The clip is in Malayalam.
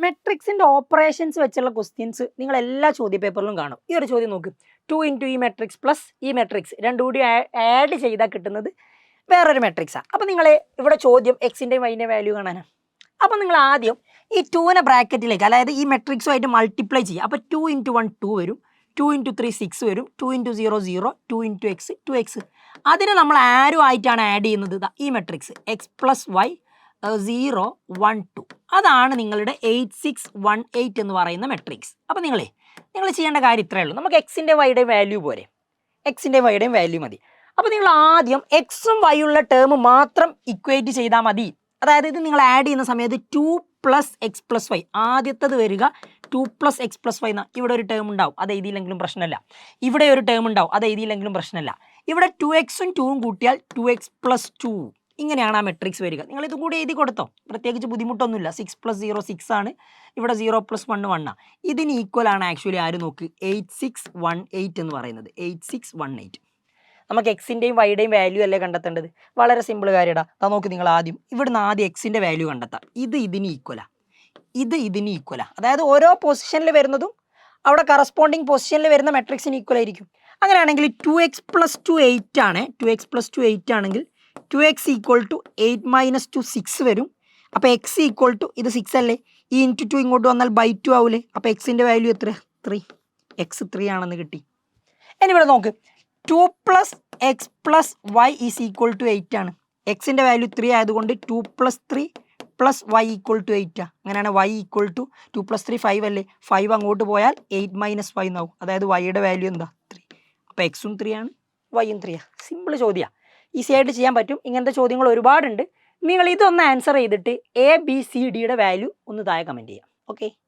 മെട്രിക്സിൻ്റെ ഓപ്പറേഷൻസ് വെച്ചുള്ള ക്വസ്റ്റ്യൻസ് നിങ്ങൾ എല്ലാ ചോദ്യ പേപ്പറിലും കാണും. ഈ ഒരു ചോദ്യം നോക്ക്, 2 ഇൻറ്റു ഈ മെട്രിക്സ് പ്ലസ് ഈ മെട്രിക്സ് രണ്ടും കൂടി ആഡ് ചെയ്താൽ കിട്ടുന്നത് വേറൊരു മെട്രിക്സാണ്. അപ്പോൾ നിങ്ങൾ ഇവിടെ ചോദ്യം എക്സിൻ്റെയും വൈൻ്റെ വാല്യൂ കാണാനാണ്. അപ്പോൾ നിങ്ങൾ ആദ്യം ഈ 2നെ ബ്രാക്കറ്റിലേക്ക്, അതായത് ഈ മെട്രിക്സുമായിട്ട് മൾട്ടിപ്ലൈ ചെയ്യുക. അപ്പോൾ 2 ഇൻറ്റു 1 2 വരും, 2 ഇൻറ്റു 3 6 വരും, 2 ഇൻറ്റു 0 0, 2 ഇൻറ്റു എക്സ് 2x. അതിന് നമ്മൾ ആരോ ആയിട്ടാണ് ആഡ് ചെയ്യുന്നത് ഈ മെട്രിക്സ് എക്സ് പ്ലസ് വൈ 0 1 2. അതാണ് നിങ്ങളുടെ 8618 എന്ന് പറയുന്ന മെട്രിക്സ്. അപ്പോൾ നിങ്ങൾ ചെയ്യേണ്ട കാര്യം ഇത്രയേ ഉള്ളൂ. നമുക്ക് എക്സിൻ്റെ വൈയുടെയും വാല്യൂ പോരെ, എക്സിൻ്റെ വൈയുടെയും വാല്യൂ മതി. അപ്പോൾ നിങ്ങൾ ആദ്യം എക്സും വൈ ഉള്ള ടേം മാത്രം ഇക്വേറ്റ് ചെയ്താൽ മതി. അതായത് ഇത് നിങ്ങൾ ആഡ് ചെയ്യുന്ന സമയത്ത് 2 പ്ലസ് എക്സ് പ്ലസ് വൈ, ആദ്യത്തത് വരിക 2 പ്ലസ് എക്സ് പ്ലസ് വൈ. ഇവിടെ ഒരു ടേം ഉണ്ടാവും, അത് എഴുതിയില്ലെങ്കിലും പ്രശ്നമല്ല. ഇവിടെ ഒരു ടേം ഉണ്ടാവും, അത് എഴുതിയില്ലെങ്കിലും പ്രശ്നമല്ല. ഇവിടെ 2xും 2ഉം കൂട്ടിയാൽ 2x പ്ലസ് 2. ഇങ്ങനെയാണ് ആ മെട്രിക്സ് വരിക. നിങ്ങൾ ഇതും കൂടി എഴുതി കൊടുത്തോ, പ്രത്യേകിച്ച് ബുദ്ധിമുട്ടൊന്നുമില്ല. 6 പ്ലസ് 0 6 ആണ്, ഇവിടെ 0 പ്ലസ് 1 1 ആണ്. ഇതിന് ഈക്വൽ ആണ് ആക്ച്വലി ആര് നോക്ക്, 8618 എന്ന് പറയുന്നത്. 8618. നമുക്ക് എക്സിൻ്റെയും വൈയുടെയും വാല്യൂ അല്ലേ കണ്ടെത്തേണ്ടത്. വളരെ സിമ്പിൾ കാര്യടാ. അതാ നോക്ക്, നിങ്ങൾ ഇവിടുന്ന് ആദ്യം എക്സിൻ്റെ വാല്യൂ കണ്ടെത്താം. ഇതിന് ഈക്വലാണ്, ഇതിന് ഈക്വലാണ്. അതായത് ഓരോ പൊസിഷനിൽ വരുന്നതും അവിടെ കറസ്പോണ്ടിങ് പൊസിഷനിൽ വരുന്ന മെട്രിക്സിന് ഈക്വൽ ആയിരിക്കും. അങ്ങനെയാണെങ്കിൽ 2x പ്ലസ് 2 8 ആണ്. 2x പ്ലസ് 2 8 ആണെങ്കിൽ 2x ഈക്വൽ ടു 8 മൈനസ് 2 6 വരും. അപ്പോൾ എക്സ് ഈക്വൽ ടു ഇത് 6 അല്ലേ, ഈ ഇൻറ്റു 2 ഇങ്ങോട്ട് വന്നാൽ ബൈ 2 ആവൂലേ. അപ്പോൾ എക്സിൻ്റെ വാല്യൂ എത്ര, 3. എക്സ് 3 ആണെന്ന് കിട്ടി. ഇനി ഇവിടെ നോക്ക്, 2 plus x plus y is equal to 8 ആണ്. എക്സിൻ്റെ വാല്യൂ 3 ആയതുകൊണ്ട് 2 plus 3 plus y equal to 8 ആണ്. അങ്ങനെയാണ് വൈ ഈക്വൽ ടു 2 പ്ലസ് 3 5 അല്ലേ, 5 അങ്ങോട്ട് പോയാൽ 8 മൈനസ് 5 എന്നാവും. അതായത് വൈയുടെ വാല്യൂ എന്താ, 3. അപ്പോൾ എക്സും 3 ആണ്, വൈയും 3 ആണ്. സിമ്പിൾ ചോദ്യമാണ്, ഈസി ആയിട്ട് ചെയ്യാൻ പറ്റും. ഇങ്ങനത്തെ ചോദ്യങ്ങൾ ഒരുപാടുണ്ട്. നിങ്ങൾ ഇതൊന്ന് ആൻസർ ചെയ്തിട്ട് ABCDയുടെ വാല്യൂ ഒന്ന് താഴെ കമൻറ്റ് ചെയ്യാം. ഓക്കെ.